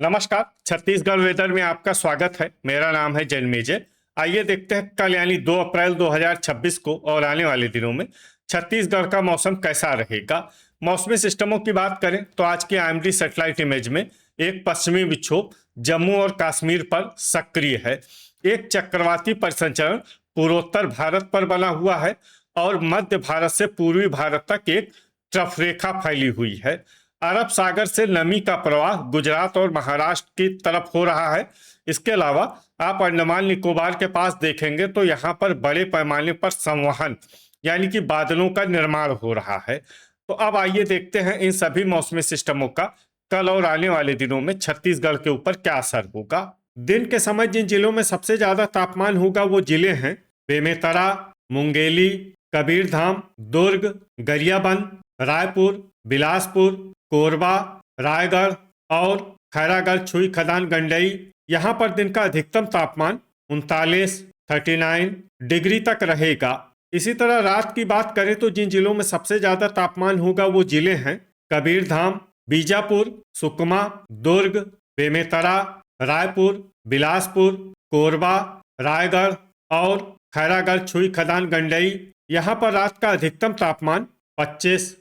नमस्कार। छत्तीसगढ़ वेदर में आपका स्वागत है। मेरा नाम है जन्मेजय। आइए देखते हैं कल यानी 2 अप्रैल 2026 को और आने वाले दिनों में छत्तीसगढ़ का मौसम कैसा रहेगा। मौसमी सिस्टमों की बात करें तो आज की आईएमडी सैटेलाइट इमेज में एक पश्चिमी विक्षोभ जम्मू और कश्मीर पर सक्रिय है। एक चक्रवाती परिसंचरण पूर्वोत्तर भारत पर बना हुआ है और मध्य भारत से पूर्वी भारत तक एक ट्रफ रेखा फैली हुई है। अरब सागर से नमी का प्रवाह गुजरात और महाराष्ट्र की तरफ हो रहा है। इसके अलावा आप अंडमान निकोबार के पास देखेंगे तो यहाँ पर बड़े पैमाने पर संवहन यानी कि बादलों का निर्माण हो रहा है। तो अब आइए देखते हैं इन सभी मौसमी सिस्टमों का कल और आने वाले दिनों में छत्तीसगढ़ के ऊपर क्या असर होगा। दिन के समय जिन जिलों में सबसे ज्यादा तापमान होगा वो जिले हैं बेमेतरा, मुंगेली, कबीरधाम, दुर्ग, गरियाबंद, रायपुर, बिलासपुर, कोरबा, रायगढ़ और खैरागढ़, छुई खदान, गंडई। यहाँ पर दिन का अधिकतम तापमान 39 डिग्री तक रहेगा। इसी तरह रात की बात करें तो जिन जिलों में सबसे ज्यादा तापमान होगा वो जिले हैं कबीरधाम, बीजापुर, सुकमा, दुर्ग, बेमेतरा, रायपुर, बिलासपुर, कोरबा, रायगढ़ और खैरागढ़, छुई खदान, गंडई। यहाँ पर रात का अधिकतम तापमान 25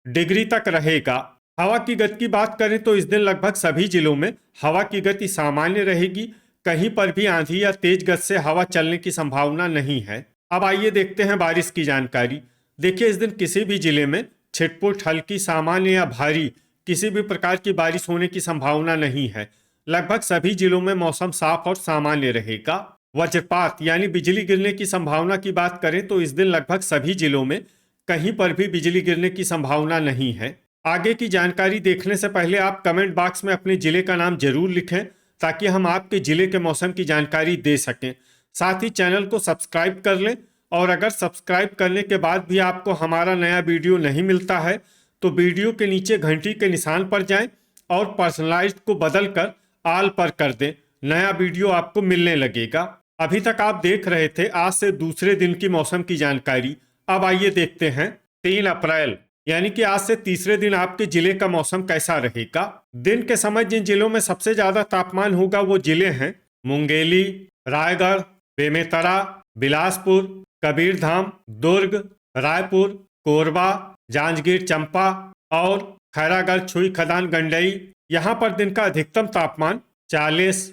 डिग्री तक रहेगा। हवा की गति की बात करें तो इस दिन लगभग सभी जिलों में हवा की गति सामान्य रहेगी। कहीं पर भी आंधी या तेज गति से हवा चलने की संभावना नहीं है। अब आइए देखते हैं बारिश की जानकारी। देखिए, इस दिन किसी भी जिले में छिटपुट, हल्की, सामान्य या भारी किसी भी प्रकार की बारिश होने की संभावना नहीं है। लगभग सभी जिलों में मौसम साफ और सामान्य रहेगा। वज्रपात यानी बिजली गिरने की संभावना की बात करें तो इस दिन लगभग सभी जिलों में कहीं पर भी बिजली गिरने की संभावना नहीं है। आगे की जानकारी देखने से पहले आप कमेंट बॉक्स में अपने जिले का नाम जरूर लिखें ताकि हम आपके जिले के मौसम की जानकारी दे सकें। साथ ही चैनल को सब्सक्राइब कर लें और अगर सब्सक्राइब करने के बाद भी आपको हमारा नया वीडियो नहीं मिलता है तो वीडियो के नीचे घंटी के निशान पर जाएं और पर्सनलाइज्ड को बदल कर ऑल पर कर दें। नया वीडियो आपको मिलने लगेगा। अभी तक आप देख रहे थे आज से दूसरे दिन की मौसम की जानकारी। अब आइए देखते हैं 3 अप्रैल यानी कि आज से तीसरे दिन आपके जिले का मौसम कैसा रहेगा। दिन के समय जिन जिलों में सबसे ज्यादा तापमान होगा वो जिले हैं मुंगेली, रायगढ़, बेमेतरा, बिलासपुर, कबीरधाम, दुर्ग, रायपुर, कोरबा, जांजगीर चांपा और खैरागढ़, छुई खदान, गंडई। यहाँ पर दिन का अधिकतम तापमान 40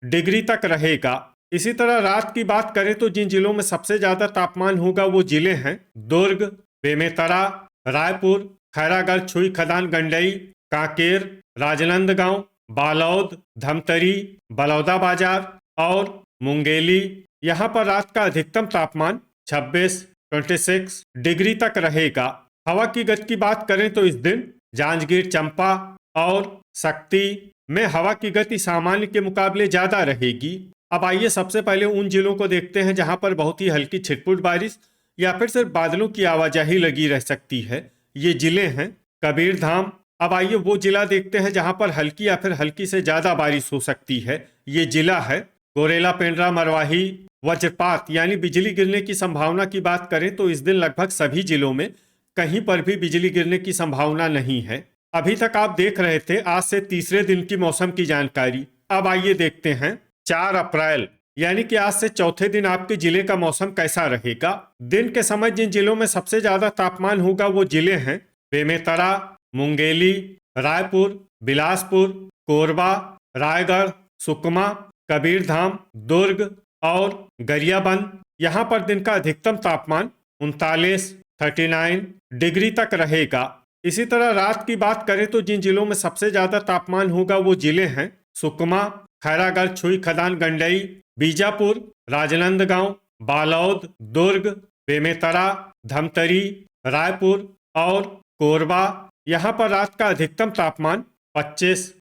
डिग्री तक रहेगा। इसी तरह रात की बात करें तो जिन जिलों में सबसे ज्यादा तापमान होगा वो जिले हैं दुर्ग, बेमेतरा, रायपुर, खैरागढ़, छुई खदान, गंडई, कांकेर, राजनांदगांव, बालोद, धमतरी, बलौदाबाजार और मुंगेली। यहाँ पर रात का अधिकतम तापमान 26 डिग्री तक रहेगा। हवा की गति की बात करें तो इस दिन जांजगीर चांपा और शक्ति में हवा की गति सामान्य के मुकाबले ज्यादा रहेगी। अब आइए सबसे पहले उन जिलों को देखते हैं जहां पर बहुत ही हल्की छिटपुट बारिश या फिर सिर्फ बादलों की आवाजाही लगी रह सकती है। ये जिले हैं कबीरधाम। अब आइए वो जिला देखते हैं जहां पर हल्की या फिर हल्की से ज्यादा बारिश हो सकती है। ये जिला है गोरेला, पेंड्रा, मरवाही। वज्रपात यानी बिजली गिरने की संभावना की बात करें तो इस दिन लगभग सभी जिलों में कहीं पर भी बिजली गिरने की संभावना नहीं है। अभी तक आप देख रहे थे आज से तीसरे दिन की मौसम की जानकारी। अब आइए देखते हैं 4 अप्रैल यानी कि आज से चौथे दिन आपके जिले का मौसम कैसा रहेगा। दिन के समय जिन जिलों में सबसे ज्यादा तापमान होगा वो जिले हैं बेमेतरा, मुंगेली, रायपुर, बिलासपुर, कोरबा, रायगढ़, सुकमा, कबीरधाम, दुर्ग और गरियाबंद। यहाँ पर दिन का अधिकतम तापमान 39 डिग्री तक रहेगा। इसी तरह रात की बात करें तो जिन जिलों में सबसे ज्यादा तापमान होगा वो जिले हैं सुकमा, खैरागढ़, छुई खदान, गंडई, बीजापुर, राजनांदगांव, बालोद, दुर्ग, बेमेतरा, धमतरी, रायपुर और कोरबा। यहाँ पर रात का अधिकतम तापमान 25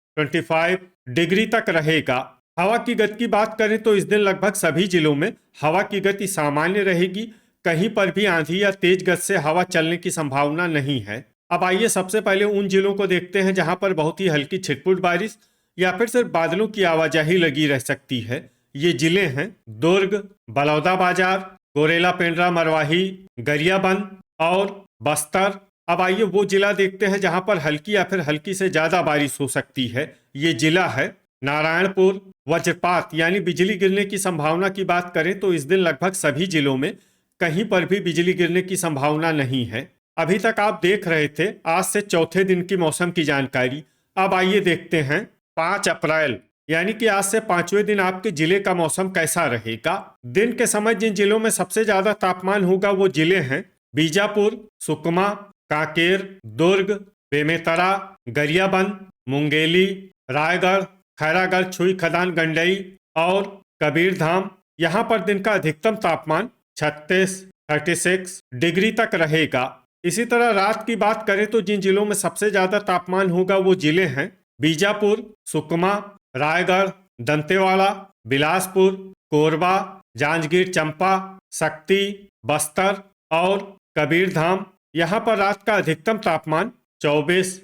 डिग्री तक रहेगा। हवा की गति की बात करें तो इस दिन लगभग सभी जिलों में हवा की गति सामान्य रहेगी। कहीं पर भी आंधी या तेज गति से हवा चलने की संभावना नहीं है। अब आइए सबसे पहले उन जिलों को देखते हैं जहां पर बहुत ही हल्की छिटपुट बारिश या फिर सिर्फ बादलों की आवाजाही लगी रह सकती है। ये जिले हैं दुर्ग, बलौदाबाजार, गोरेला, पेंड्रा, मरवाही, गरियाबंद और बस्तर। अब आइए वो जिला देखते हैं जहां पर हल्की या फिर हल्की से ज्यादा बारिश हो सकती है। ये जिला है नारायणपुर। वज्रपात यानी बिजली गिरने की संभावना की बात करें तो इस दिन लगभग सभी जिलों में कहीं पर भी बिजली गिरने की संभावना नहीं है। अभी तक आप देख रहे थे आज से चौथे दिन की मौसम की जानकारी। अब आइए देखते हैं 5 अप्रैल यानी कि आज से 5वें दिन आपके जिले का मौसम कैसा रहेगा। दिन के समय जिन जिलों में सबसे ज्यादा तापमान होगा वो जिले हैं बीजापुर, सुकमा, कांकेर, दुर्ग, बेमेतरा, गरियाबंद, मुंगेली, रायगढ़, खैरागढ़, छुई, खदान, गंडई और कबीरधाम। यहाँ पर दिन का अधिकतम तापमान 36 डिग्री तक रहेगा। इसी तरह रात की बात करें तो जिन जिलों में सबसे ज्यादा तापमान होगा वो जिले हैं बीजापुर, सुकमा, रायगढ़, दंतेवाड़ा, बिलासपुर, कोरबा, जांजगीर चंपा, शक्ति, बस्तर और कबीरधाम। यहाँ पर रात का अधिकतम तापमान 24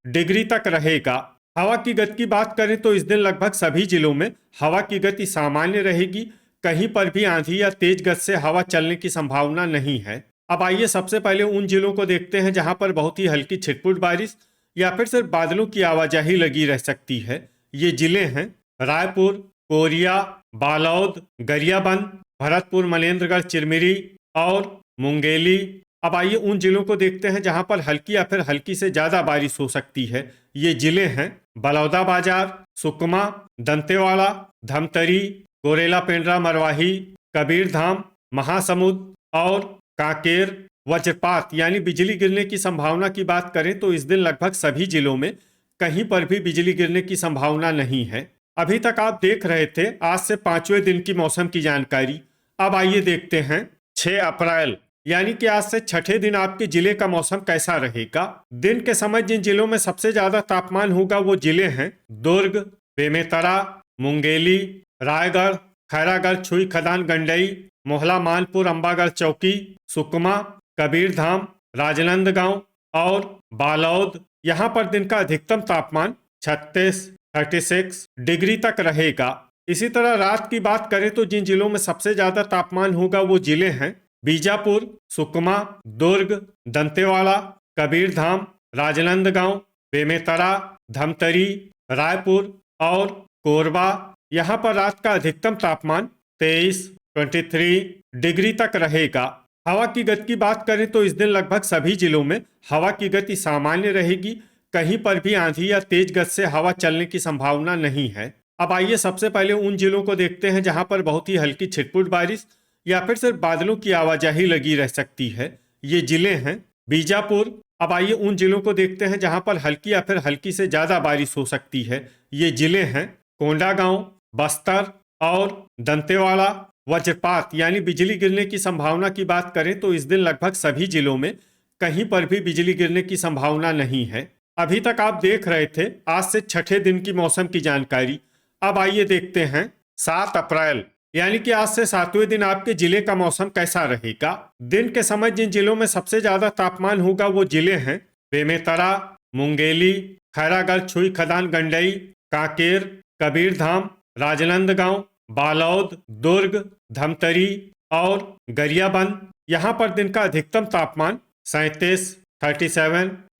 डिग्री तक रहेगा। हवा की गति की बात करें तो इस दिन लगभग सभी जिलों में हवा की गति सामान्य रहेगी। कहीं पर भी आंधी या तेज गति से हवा चलने की संभावना नहीं है। अब आइए सबसे पहले उन जिलों को देखते हैं जहां पर बहुत ही हल्की छिटपुट बारिश या फिर सिर्फ बादलों की आवाजाही लगी रह सकती है। ये जिले हैं रायपुर, कोरिया, बालौद, गरियाबंद, भरतपुर, मनेन्द्रगढ़, चिरमिरी और मुंगेली। अब आइए उन जिलों को देखते हैं जहां पर हल्की या फिर हल्की से ज्यादा बारिश हो सकती है। ये जिले हैं बलौदाबाजार, सुकमा, दंतेवाड़ा, धमतरी, गोरेला, पेंड्रा, मरवाही, कबीरधाम, महासमुंद और कांकेर। वज्रपात यानी बिजली गिरने की संभावना की बात करें तो इस दिन लगभग सभी जिलों में कहीं पर भी बिजली गिरने की संभावना नहीं है। अभी तक आप देख रहे थे आज से 5वें दिन की मौसम की जानकारी। अब आइए देखते हैं 6 अप्रैल यानी कि आज से छठे दिन आपके जिले का मौसम कैसा रहेगा। दिन के समय जिन जिलों में सबसे ज्यादा तापमान होगा वो जिले हैं दुर्ग, बेमेतरा, मुंगेली, रायगढ़, खैरागढ़, छुई, खदान, गंडई, मोहला, मानपुर, अंबागढ़ चौकी, सुकमा, कबीरधाम, राजनांदगांव और बालौद। यहाँ पर दिन का अधिकतम तापमान 36 डिग्री तक रहेगा। इसी तरह रात की बात करें तो जिन जिलों में सबसे ज्यादा तापमान होगा वो जिले हैं बीजापुर, सुकमा, दुर्ग, दंतेवाड़ा, कबीरधाम, राजनांदगांव, बेमेतरा, धमतरी, रायपुर और कोरबा। यहाँ पर रात का अधिकतम तापमान 23 डिग्री तक रहेगा। हवा की गति की बात करें तो इस दिन लगभग सभी जिलों में हवा की गति सामान्य रहेगी। कहीं पर भी आंधी या तेज गति से हवा चलने की संभावना नहीं है। अब आइए सबसे पहले उन जिलों को देखते हैं जहां पर बहुत ही हल्की छिटपुट बारिश या फिर सिर्फ बादलों की आवाजाही लगी रह सकती है। ये जिले हैं बीजापुर। अब आइए उन जिलों को देखते हैं जहां पर हल्की या फिर हल्की से ज्यादा बारिश हो सकती है। ये जिले हैं कोंडागांव, बस्तर और दंतेवाड़ा। वज्रपात यानी बिजली गिरने की संभावना की बात करें तो इस दिन लगभग सभी जिलों में कहीं पर भी बिजली गिरने की संभावना नहीं है। अभी तक आप देख रहे थे आज से छठे दिन की मौसम की जानकारी। अब आइए देखते हैं 7 अप्रैल यानी कि आज से 7वें दिन आपके जिले का मौसम कैसा रहेगा। दिन के समय जिन जिलों में सबसे ज्यादा तापमान होगा वो जिले हैं बेमेतरा, मुंगेली, खैरागढ़, छुई, खदान, गंडई, कांकेर, कबीरधाम, राजनांदगांव, बालौद, दुर्ग, धमतरी और गरियाबंद। यहाँ पर दिन का अधिकतम तापमान 37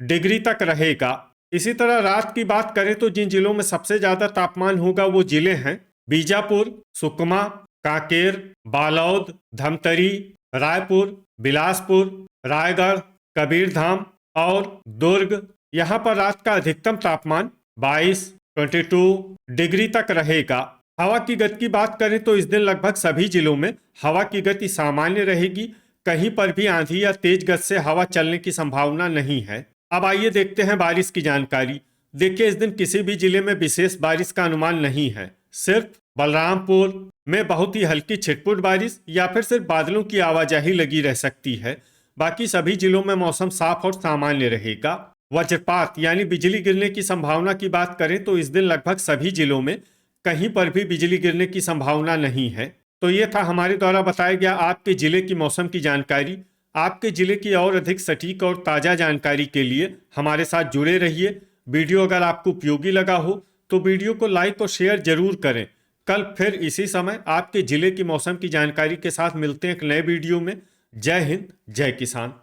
डिग्री तक रहेगा। इसी तरह रात की बात करें तो जिन जिलों में सबसे ज्यादा तापमान होगा वो जिले हैं बीजापुर, सुकमा, कांकेर, बालौद, धमतरी, रायपुर, बिलासपुर, रायगढ़, कबीरधाम और दुर्ग। यहाँ पर रात का अधिकतम तापमान 22 डिग्री तक रहेगा। हवा की गति की बात करें तो इस दिन लगभग सभी जिलों में हवा की गति सामान्य रहेगी। कहीं पर भी आंधी या तेज गति से हवा चलने की संभावना नहीं है। अब आइए देखते हैं बारिश की जानकारी। देखिए इस दिन किसी भी जिले में विशेष बारिश का अनुमान नहीं है। सिर्फ बलरामपुर में बहुत ही हल्की छिटपुट बारिश या फिर सिर्फ बादलों की आवाजाही लगी रह सकती है। बाकी सभी जिलों में मौसम साफ और सामान्य रहेगा। वज्रपात यानी बिजली गिरने की संभावना की बात करें तो इस दिन लगभग सभी जिलों में कहीं पर भी बिजली गिरने की संभावना नहीं है। तो ये था हमारे द्वारा बताया गया आपके जिले की मौसम की जानकारी। आपके जिले की और अधिक सटीक और ताज़ा जानकारी के लिए हमारे साथ जुड़े रहिए। वीडियो अगर आपको उपयोगी लगा हो तो वीडियो को लाइक और शेयर जरूर करें। कल फिर इसी समय आपके जिले की मौसम की जानकारी के साथ मिलते हैं एक नए वीडियो में। जय हिंद, जय किसान।